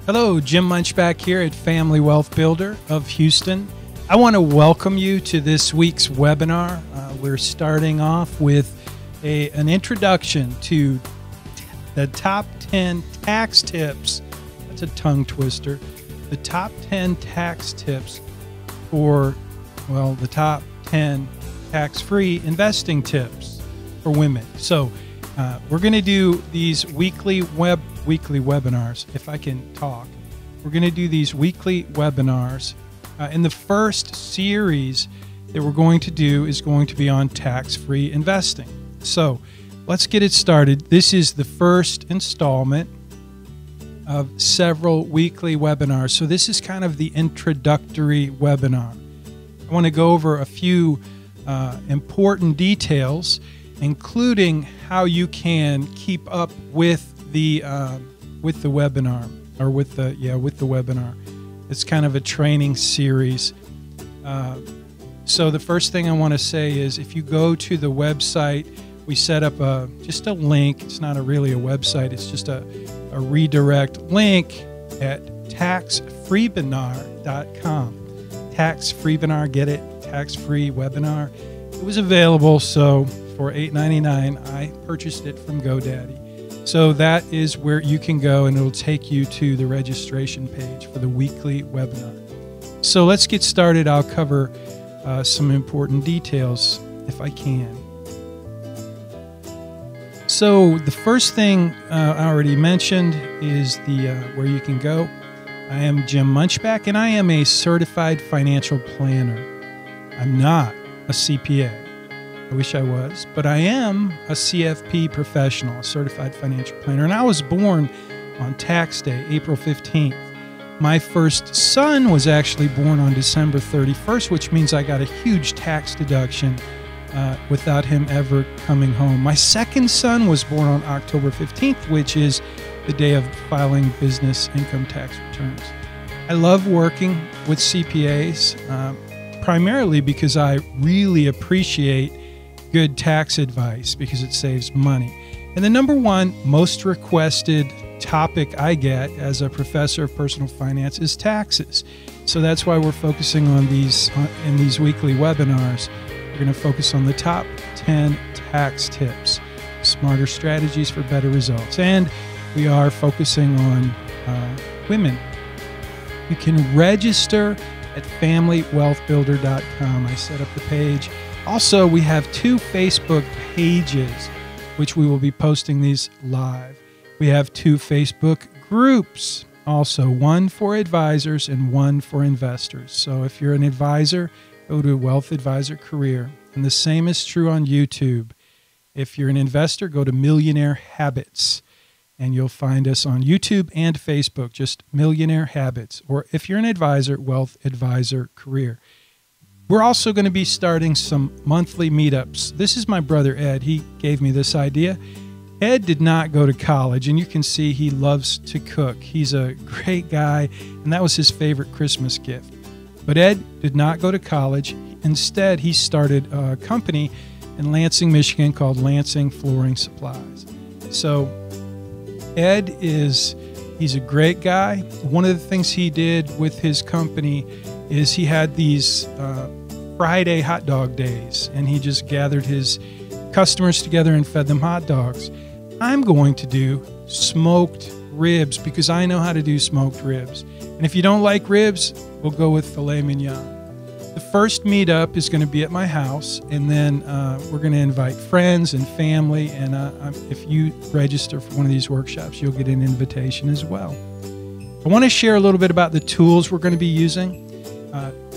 Hello, Jim Munchback here at Family Wealth Builder of Houston. I want to welcome you to this week's webinar. We're starting off with an introduction to the top 10 tax tips. That's a tongue twister. The top 10 tax tips for, well, the top 10 tax-free investing tips for women. So we're going to do these weekly webinars, if I can talk. We're going to do these weekly webinars. In the first series that we're going to do is going to be on tax-free investing. So let's get it started. This is the first installment of several weekly webinars. So this is kind of the introductory webinar. I want to go over a few important details, including how you can keep up with the webinar, or with the webinar. It's kind of a training series. So the first thing I want to say is, if you go to the website, we set up just a link. It's not really a website. It's just a redirect link at taxfreewebinar.com. Tax-free-webinar, get it? Tax-free webinar. It was available, so for $8.99, I purchased it from GoDaddy. So that is where you can go, and it'll take you to the registration page for the weekly webinar. So let's get started. I'll cover some important details if I can. So the first thing I already mentioned is the where you can go. I am Jim Munchback, and I am a certified financial planner. I'm not a CPA. I wish I was, but I am a CFP professional, a certified financial planner, and I was born on tax day, April 15th. My first son was actually born on December 31st, which means I got a huge tax deduction without him ever coming home. My second son was born on October 15th, which is the day of filing business income tax returns. I love working with CPAs, primarily because I really appreciate good tax advice, because it saves money. And the number one most requested topic I get as a professor of personal finance is taxes. So that's why we're focusing on these in these weekly webinars. We're going to focus on the top 10 tax tips, smarter strategies for better results. And we are focusing on women. You can register at FamilyWealthBuilder.com. I set up the page. Also, we have 2 Facebook pages, which we will be posting these live. We have 2 Facebook groups, also one for advisors and one for investors. So if you're an advisor, go to Wealth Advisor Career. And the same is true on YouTube. If you're an investor, go to Millionaire Habits, and you'll find us on YouTube and Facebook, just Millionaire Habits. Or if you're an advisor, Wealth Advisor Career. We're also going to be starting some monthly meetups. This is my brother, Ed. He gave me this idea. Ed did not go to college, and you can see he loves to cook. He's a great guy, and that was his favorite Christmas gift. But Ed did not go to college. Instead, he started a company in Lansing, Michigan called Lansing Flooring Supplies. So Ed he's a great guy. One of the things he did with his company is he had these Friday hot dog days, and he just gathered his customers together and fed them hot dogs. I'm going to do smoked ribs, because I know how to do smoked ribs. And if you don't like ribs, we'll go with filet mignon. The first meetup is going to be at my house, and then we're going to invite friends and family, and if you register for one of these workshops, you'll get an invitation as well. I want to share a little bit about the tools we're going to be using.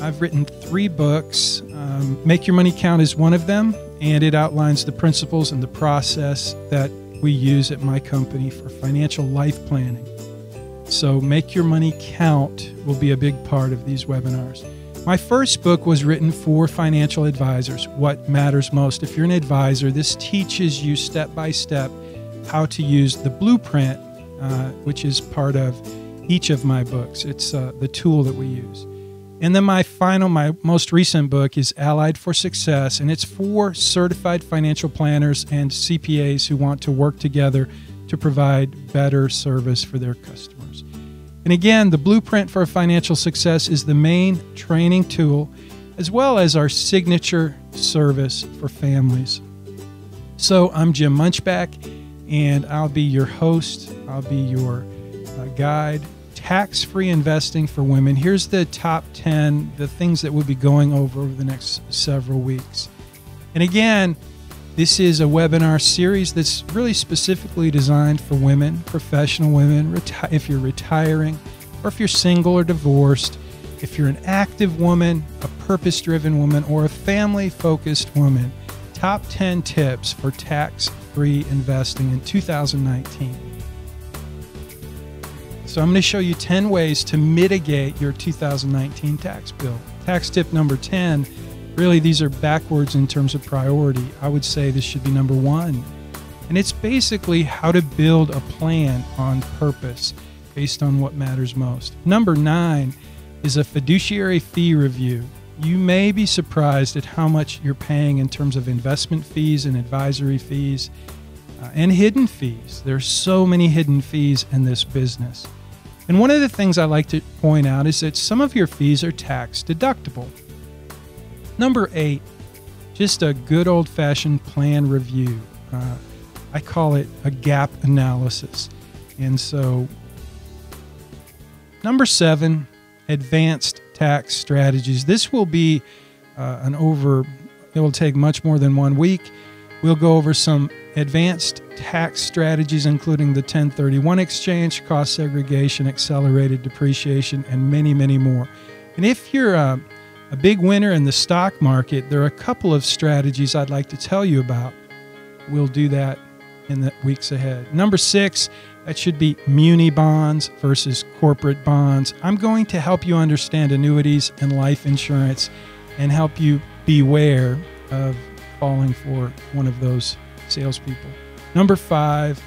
I've written 3 books. Make Your Money Count is one of them, and it outlines the principles and the process that we use at my company for financial life planning. So Make Your Money Count will be a big part of these webinars. My first book was written for financial advisors, What Matters Most. If you're an advisor, this teaches you step by step how to use the blueprint, which is part of each of my books. It's the tool that we use. And then my most recent book is Allied for Success, and it's for certified financial planners and CPAs who want to work together to provide better service for their customers. And again, the Blueprint for Financial Success is the main training tool, as well as our signature service for families. So I'm Jim Munchback, and I'll be your host. I'll be your guide. Tax-free investing for women. Here's the top 10, the things that we'll be going over the next several weeks. And again, this is a webinar series that's really specifically designed for women, professional women, if you're retiring, or if you're single or divorced, if you're an active woman, a purpose-driven woman, or a family-focused woman. Top 10 tips for tax-free investing in 2019. So I'm going to show you 10 ways to mitigate your 2019 tax bill. Tax tip number 10. Really, these are backwards in terms of priority. I would say this should be number 1. And it's basically how to build a plan on purpose based on what matters most. Number 9 is a fiduciary fee review. You may be surprised at how much you're paying in terms of investment fees and advisory fees and hidden fees. There's so many hidden fees in this business. And one of the things I like to point out is that some of your fees are tax deductible. Number 8, just a good old-fashioned plan review. I call it a gap analysis. And so, number 7, advanced tax strategies. This will be it will take much more than 1 week. We'll go over some advanced tax strategies, including the 1031 exchange, cost segregation, accelerated depreciation, and many, many more. And if you're a big winner in the stock market, there are a couple of strategies I'd like to tell you about. We'll do that in the weeks ahead. Number 6, that should be Muni bonds versus corporate bonds. I'm going to help you understand annuities and life insurance and help you beware of falling for one of those salespeople. Number 5,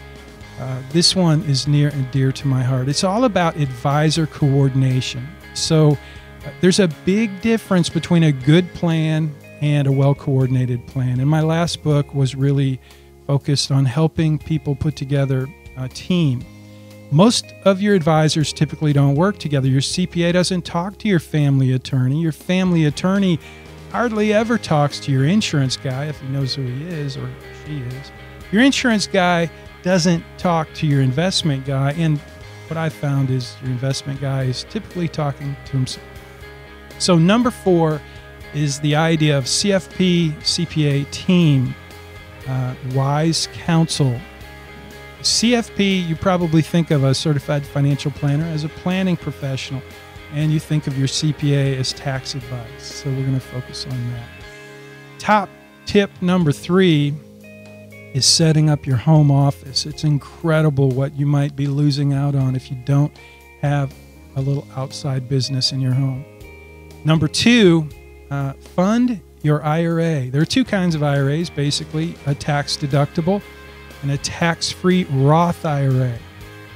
this one is near and dear to my heart. It's all about advisor coordination. So there's a big difference between a good plan and a well-coordinated plan. And my last book was really focused on helping people put together a team. Most of your advisors typically don't work together. Your CPA doesn't talk to your family attorney. Your family attorney hardly ever talks to your insurance guy, if he knows who he is or she is. Your insurance guy doesn't talk to your investment guy. And what I found is your investment guy is typically talking to himself. So number 4 is the idea of CFP, CPA team, wise counsel. CFP, you probably think of a certified financial planner as a planning professional, and you think of your CPA as tax advice. So we're going to focus on that. Top tip number 3 is setting up your home office. It's incredible what you might be losing out on if you don't have a little outside business in your home. Number 2, fund your IRA. There are 2 kinds of IRAs, basically, a tax deductible and a tax-free Roth IRA.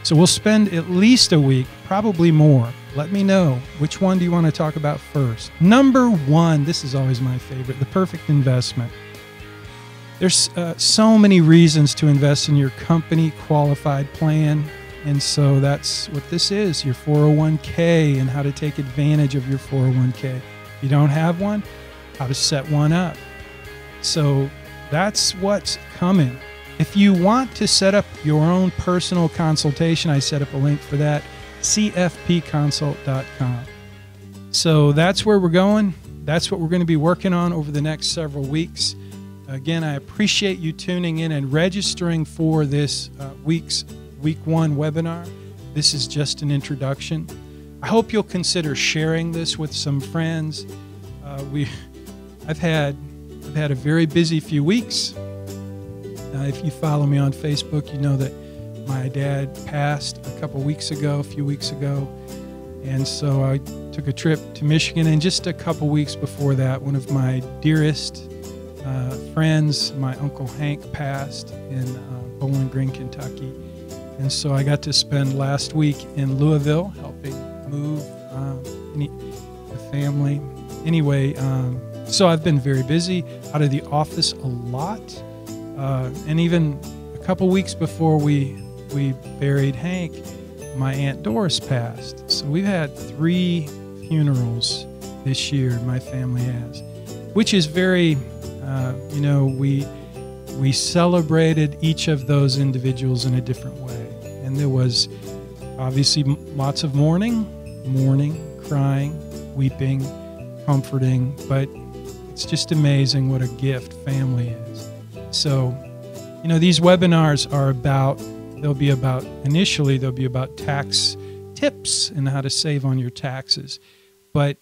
So we'll spend at least a week, probably more. Let me know, which one do you want to talk about first? Number 1, this is always my favorite, the perfect investment. There's so many reasons to invest in your company qualified plan. And so that's what this is, your 401k and how to take advantage of your 401k. If you don't have one, how to set one up. So that's what's coming. If you want to set up your own personal consultation, I set up a link for that, cfpconsult.com. So that's where we're going. That's what we're going to be working on over the next several weeks. Again, I appreciate you tuning in and registering for this Week 1 webinar. This is just an introduction. I hope you'll consider sharing this with some friends. I've had a very busy few weeks. If you follow me on Facebook, you know that my dad passed a few weeks ago. And so I took a trip to Michigan, and just a couple weeks before that, one of my dearest friends, my Uncle Hank, passed in Bowling Green, Kentucky. And so I got to spend last week in Louisville helping move the family. Anyway, so I've been very busy, out of the office a lot. And even a couple weeks before we buried Hank, my Aunt Doris passed. So we've had 3 funerals this year, my family has, which is very, we celebrated each of those individuals in a different way. And there was obviously lots of mourning, crying, weeping, comforting, but it's just amazing what a gift family is. So, these webinars are initially they'll be about tax tips and how to save on your taxes. But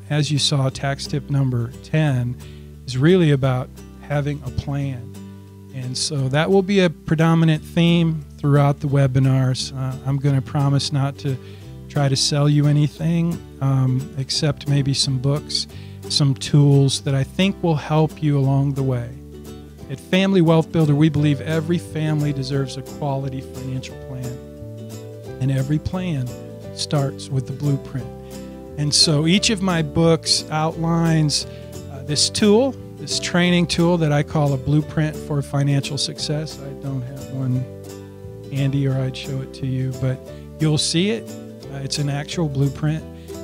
as you saw, tax tip number 10 is really about having a plan. And so that will be a predominant theme throughout the webinars. I'm going to promise not to try to sell you anything except maybe some books, some tools that I think will help you along the way. At Family Wealth Builder, we believe every family deserves a quality financial plan. And every plan starts with the blueprint. And so each of my books outlines this training tool that I call a blueprint for financial success. I don't have one handy or I'd show it to you, but you'll see it. It's an actual blueprint,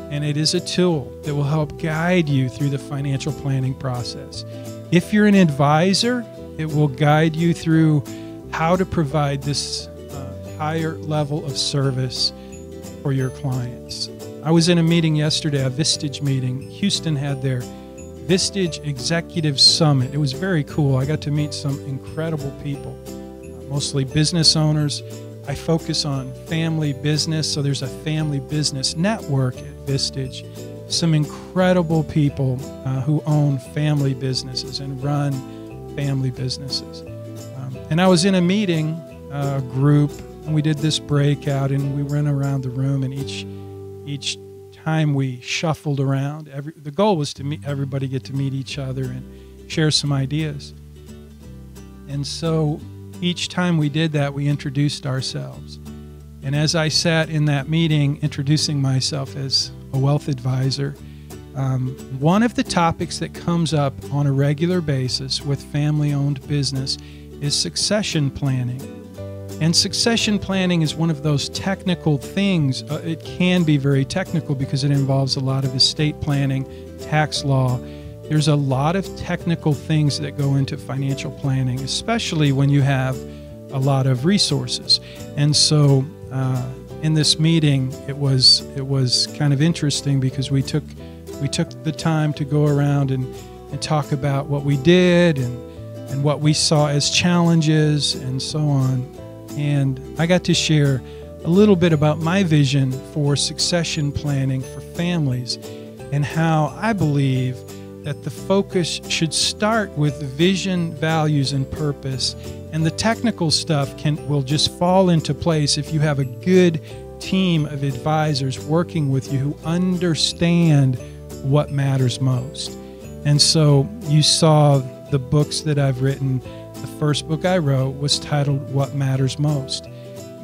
and it is a tool that will help guide you through the financial planning process. If you're an advisor, it will guide you through how to provide this higher level of service for your clients. I was in a meeting yesterday, a Vistage meeting. Houston had their Vistage Executive Summit. It was very cool. I got to meet some incredible people, mostly business owners. I focus on family business, so there's a family business network at Vistage. Some incredible people who own family businesses and run family businesses. And I was in a meeting, a group, and we did this breakout, and we went around the room, and each time we shuffled around. The goal was to everybody get to meet each other and share some ideas. And so each time we did that, we introduced ourselves. And as I sat in that meeting introducing myself as a wealth advisor, one of the topics that comes up on a regular basis with family-owned business is succession planning. And succession planning is one of those technical things. It can be very technical because it involves a lot of estate planning, tax law. There's a lot of technical things that go into financial planning, especially when you have a lot of resources. And so in this meeting, it was kind of interesting because we took the time to go around and talk about what we did and what we saw as challenges and so on. And I got to share a little bit about my vision for succession planning for families and how I believe that the focus should start with vision, values, and purpose. And the technical stuff will just fall into place if you have a good team of advisors working with you who understand what matters most. And so you saw the books that I've written. The first book I wrote was titled What Matters Most.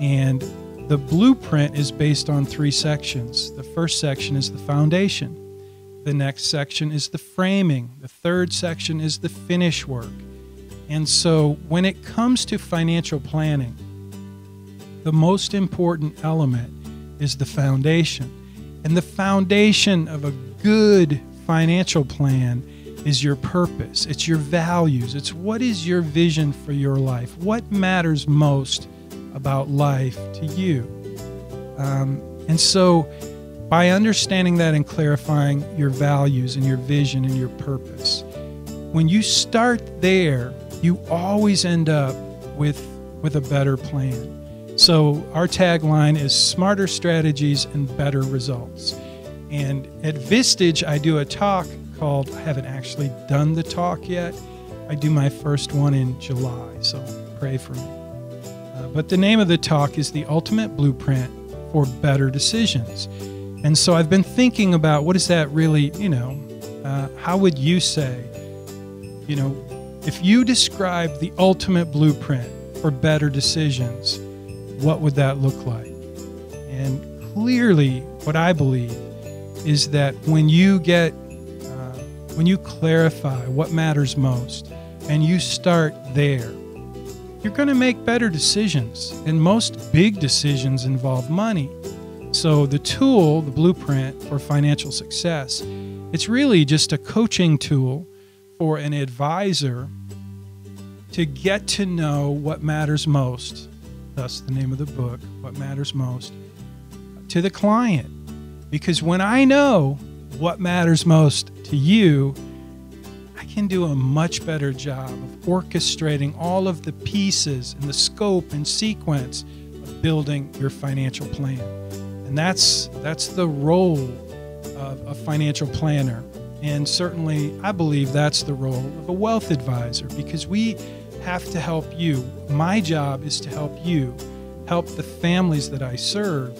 And the blueprint is based on 3 sections. The first section is the foundation. The next section is the framing. The third section is the finish work. And so when it comes to financial planning, the most important element is the foundation. And the foundation of a good financial plan is your purpose. It's your values. It's what is your vision for your life? What matters most about life to you? And so by understanding that and clarifying your values and your vision and your purpose, when you start there, you always end up with a better plan. So our tagline is smarter strategies and better results. And at Vistage, I do a talk called, I haven't actually done the talk yet. I do my first one in July, so pray for me. But the name of the talk is The Ultimate Blueprint for Better Decisions. And so I've been thinking about what does that really, how would you say, if you describe the ultimate blueprint for better decisions, what would that look like? And clearly what I believe is that when you clarify what matters most and you start there, you're going to make better decisions. And most big decisions involve money. So the tool, the blueprint for financial success, it's really just a coaching tool for an advisor to get to know what matters most. Thus the name of the book, What Matters Most, to the client. Because when I know what matters most to you, I can do a much better job of orchestrating all of the pieces and the scope and sequence of building your financial plan. And that's the role of a financial planner. And certainly, I believe that's the role of a wealth advisor, because we have to help you. My job is to help you, help the families that I serve,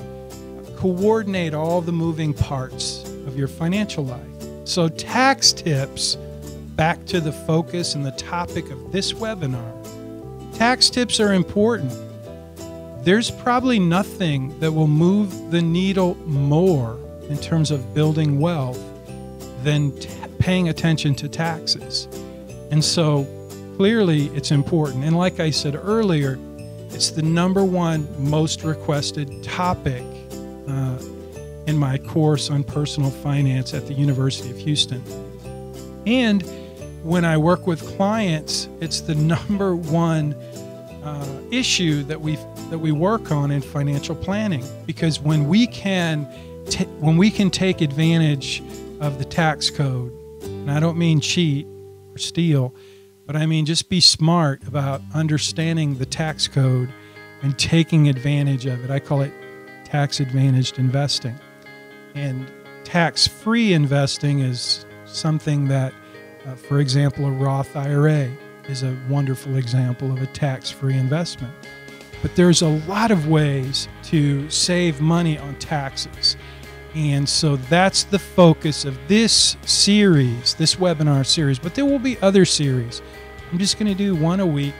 coordinate all the moving parts of your financial life. So tax tips, back to the focus and the topic of this webinar. Tax tips are important. There's probably nothing that will move the needle more in terms of building wealth than paying attention to taxes. And so clearly it's important. And like I said earlier, it's the #1 most requested topic in my course on personal finance at the University of Houston. And when I work with clients, it's the #1 issue that we work on in financial planning. Because when we can take advantage of the tax code, and I don't mean cheat or steal, but I mean just be smart about understanding the tax code and taking advantage of it. I call it tax-advantaged investing. And tax-free investing is something that, for example, a Roth IRA is a wonderful example of a tax-free investment. But there's a lot of ways to save money on taxes. And so that's the focus of this series, this webinar series. But there will be other series. I'm just going to do one a week.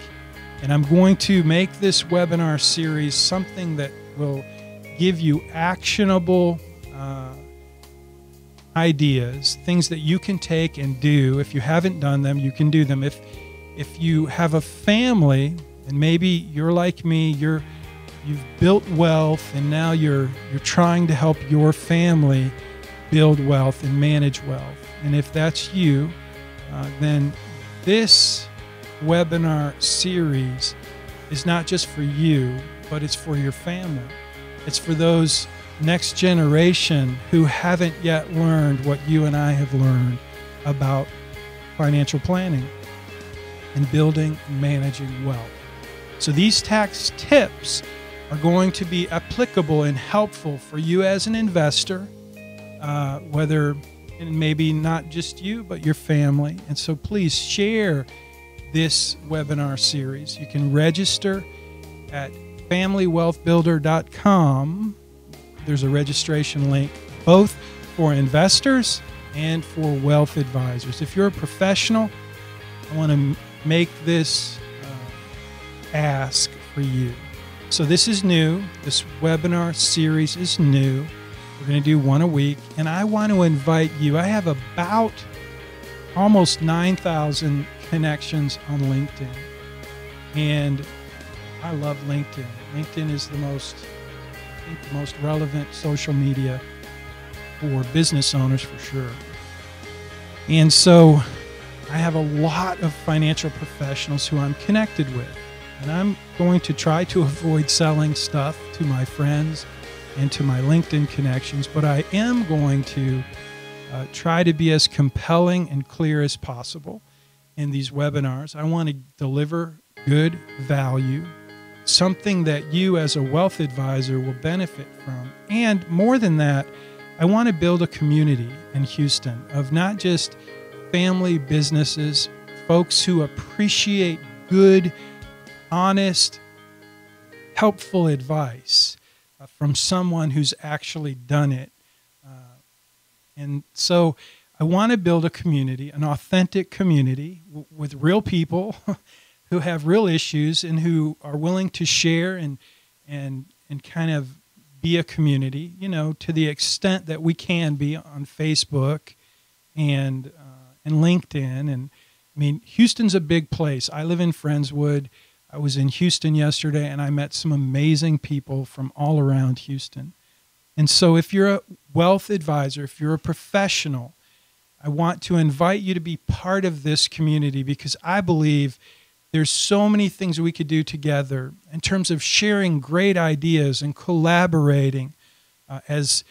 And I'm going to make this webinar series something that will give you actionable ideas, things that you can take and do. If you haven't done them, you can do them. If you have a family, and maybe you're like me, you've built wealth, and now you're trying to help your family build wealth and manage wealth. And if that's you, then this webinar series is not just for you, but it's for your family. It's for those next generation who haven't yet learned what you and I have learned about financial planning and building and managing wealth. So these tax tips are going to be applicable and helpful for you as an investor, whether, and maybe not just you, but your family. And so please share this webinar series. You can register at FamilyWealthBuilder.com. There's a registration link both for investors and for wealth advisors. If you're a professional, I want to make this ask for you. So this is new. This webinar series is new. We're going to do one a week. And I want to invite you. I have about almost 9,000 connections on LinkedIn. And I love LinkedIn. LinkedIn is the most relevant social media for business owners for sure. And so I have a lot of financial professionals who I'm connected with. And I'm going to try to avoid selling stuff to my friends and to my LinkedIn connections, but I am going to try to be as compelling and clear as possible in these webinars. I want to deliver good value, something that you as a wealth advisor will benefit from. And more than that, I want to build a community in Houston of not just family businesses, folks who appreciate good, honest, helpful advice from someone who's actually done it. And so I want to build a community, an authentic community with real people who have real issues and who are willing to share and kind of be a community, you know, to the extent that we can be on Facebook and LinkedIn. And I mean, Houston's a big place. I live in Friendswood. I was in Houston yesterday, and I met some amazing people from all around Houston. And so if you're a wealth advisor, if you're a professional, I want to invite you to be part of this community, because I believe there's so many things we could do together in terms of sharing great ideas and collaborating as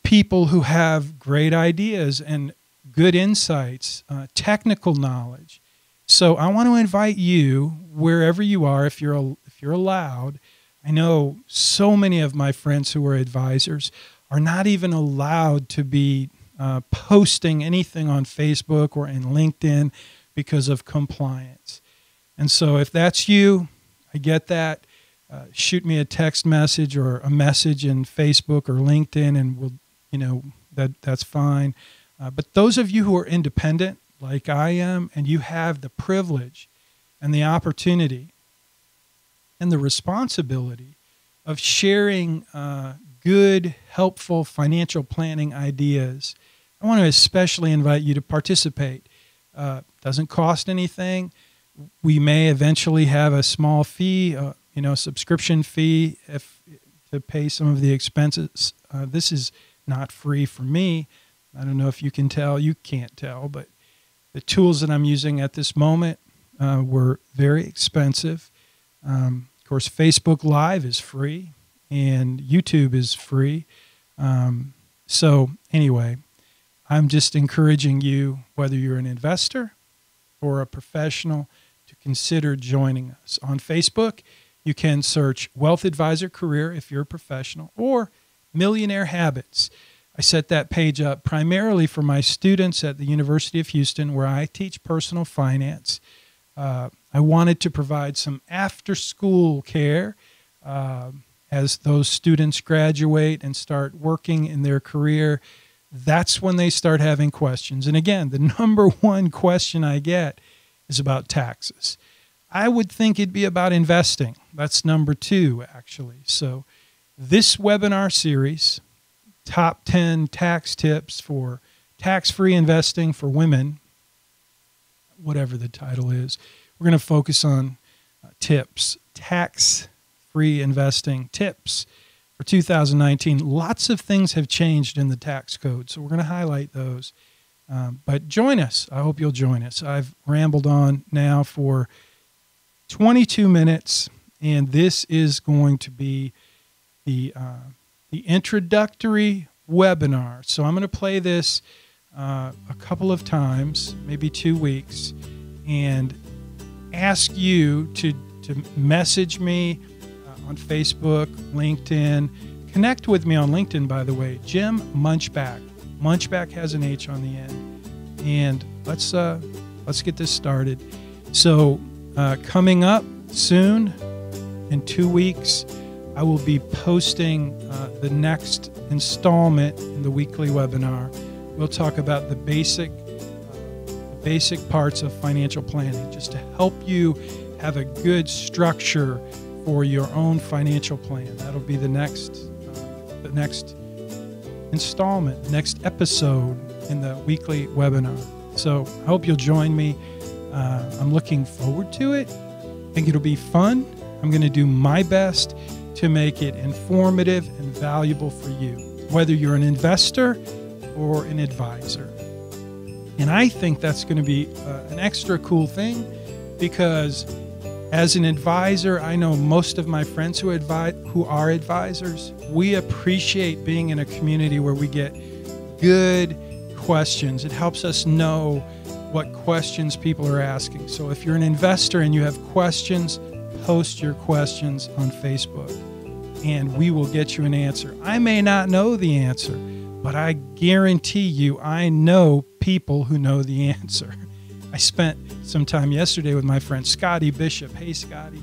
people who have great ideas and good insights, technical knowledge. So I want to invite you, wherever you are, if you're allowed. I know so many of my friends who are advisors are not even allowed to be posting anything on Facebook or in LinkedIn because of compliance. And so if that's you, I get that. Shoot me a text message or a message in Facebook or LinkedIn, and that's fine. But those of you who are independent, like I am, and you have the privilege and the opportunity and the responsibility of sharing good, helpful financial planning ideas, I want to especially invite you to participate. Doesn't cost anything. We may eventually have a small fee, subscription fee to pay some of the expenses. This is not free for me. I don't know if you can tell. You can't tell, but the tools that I'm using at this moment were very expensive. Of course, Facebook Live is free, and YouTube is free. So anyway, I'm just encouraging you, whether you're an investor or a professional, to consider joining us. On Facebook, you can search Wealth Advisor Career if you're a professional, or Millionaire Habits. I set that page up primarily for my students at the University of Houston, where I teach personal finance. I wanted to provide some after-school care as those students graduate and start working in their career. That's when they start having questions. And again, the number one question I get is about taxes. I would think it'd be about investing. That's number two, actually. So this webinar series, Top 10 Tax Tips for Tax-Free Investing for Women, whatever the title is, we're going to focus on tips, tax-free investing tips for 2019. Lots of things have changed in the tax code, so we're going to highlight those. But join us. I hope you'll join us. I've rambled on now for 22 minutes, and this is going to be the introductory webinar. So I'm going to play this a couple of times, maybe 2 weeks, and ask you to message me on Facebook, LinkedIn. Connect with me on LinkedIn, by the way, Jim Munchback. Munchback has an H on the end. And let's get this started. So coming up soon, in 2 weeks, I will be posting the next installment in the weekly webinar. We'll talk about the basic parts of financial planning, just to help you have a good structure for your own financial plan. That'll be the next installment, the next episode in the weekly webinar. So I hope you'll join me. I'm looking forward to it. I think it'll be fun. I'm going to do my best to make it informative and valuable for you, whether you're an investor or an advisor. And I think that's going to be an extra cool thing, because as an advisor, I know most of my friends who are advisors, we appreciate being in a community where we get good questions. It helps us know what questions people are asking. So if you're an investor and you have questions, post your questions on Facebook, and we will get you an answer. I may not know the answer, but I guarantee you I know people who know the answer. I spent some time yesterday with my friend Scotty Bishop. Hey, Scotty.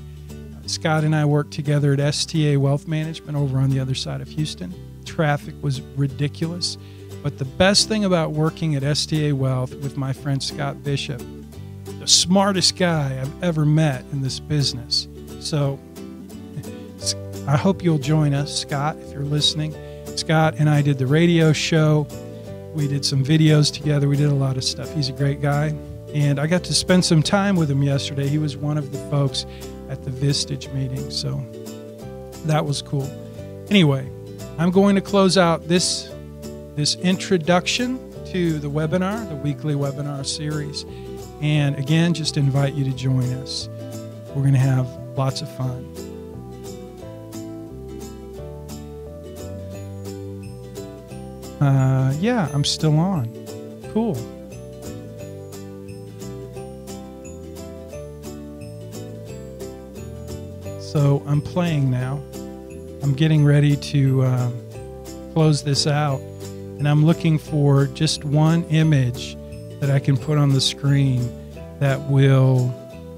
Scott and I worked together at STA Wealth Management over on the other side of Houston. Traffic was ridiculous. But the best thing about working at STA Wealth with my friend Scott Bishop, the smartest guy I've ever met in this business. So I hope you'll join us, Scott, if you're listening. Scott and I did the radio show. We did some videos together. We did a lot of stuff. He's a great guy. And I got to spend some time with him yesterday. He was one of the folks at the Vistage meeting. So that was cool. Anyway, I'm going to close out this introduction to the webinar, the weekly webinar series. And again, just invite you to join us. We're going to have lots of fun. Yeah, I'm still on. Cool. So I'm playing now. I'm getting ready to close this out, and I'm looking for just one image that I can put on the screen that will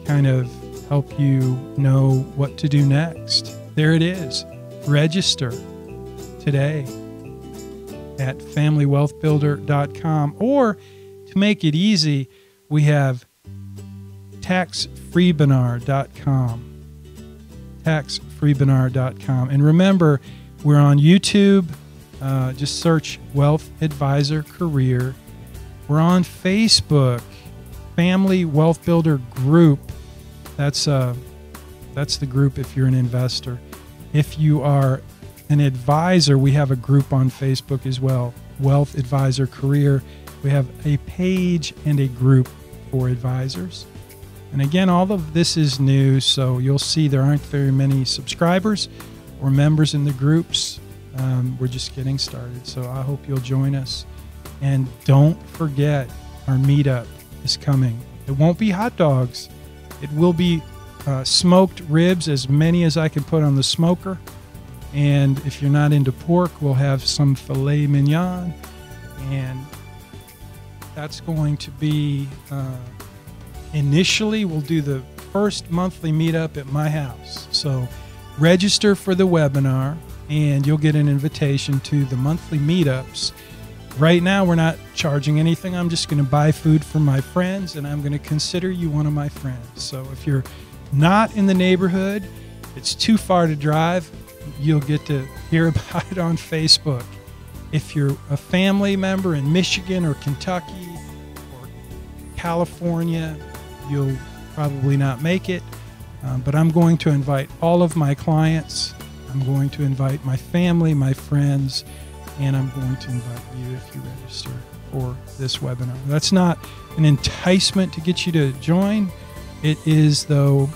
kind of help you know what to do next. There it is. Register today at familywealthbuilder.com, or to make it easy, we have taxfreebinar.com. taxfreebinar.com. And remember, we're on YouTube. Just search Wealth Advisor Career. We're on Facebook, Family Wealth Builder Group. That's the group if you're an investor. If you are an advisor, we have a group on Facebook as well, Wealth Advisor Career. We have a page and a group for advisors. And again, all of this is new, so you'll see there aren't very many subscribers or members in the groups. We're just getting started, so I hope you'll join us. And don't forget, our meetup is coming. It won't be hot dogs. It will be smoked ribs, as many as I can put on the smoker. And if you're not into pork, we'll have some filet mignon. And that's going to be, initially, we'll do the first monthly meetup at my house. So register for the webinar, and you'll get an invitation to the monthly meetups. Right now, we're not charging anything. I'm just going to buy food for my friends, and I'm going to consider you one of my friends. So if you're not in the neighborhood, it's too far to drive, you'll get to hear about it on Facebook. If you're a family member in Michigan or Kentucky or California, you'll probably not make it. But I'm going to invite all of my clients. I'm going to invite my family, my friends, and I'm going to invite you if you register for this webinar. That's not an enticement to get you to join. It is, though,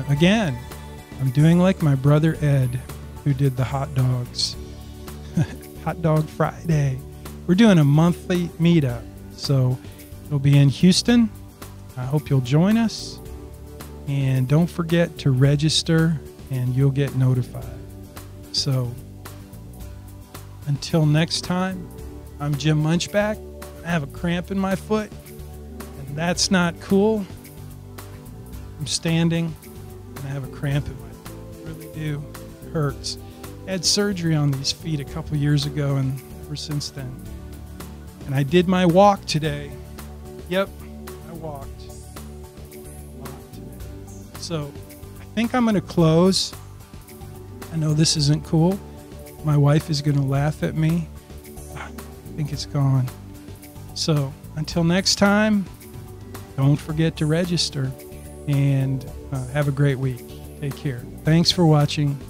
again, I'm doing like my brother Ed, who did the hot dogs. Hot Dog Friday. We're doing a monthly meetup. So it'll be in Houston. I hope you'll join us. And don't forget to register, and you'll get notified. So until next time, I'm Jim Munchback. I have a cramp in my foot, and that's not cool. I'm standing, and I have a cramp in my foot. I really do. It hurts. I had surgery on these feet a couple years ago, and ever since then. And I did my walk today. Yep, I walked a lot today. So I think I'm going to close. I know this isn't cool. My wife is going to laugh at me. I think it's gone. So until next time, don't forget to register, and have a great week. Take care. Thanks for watching.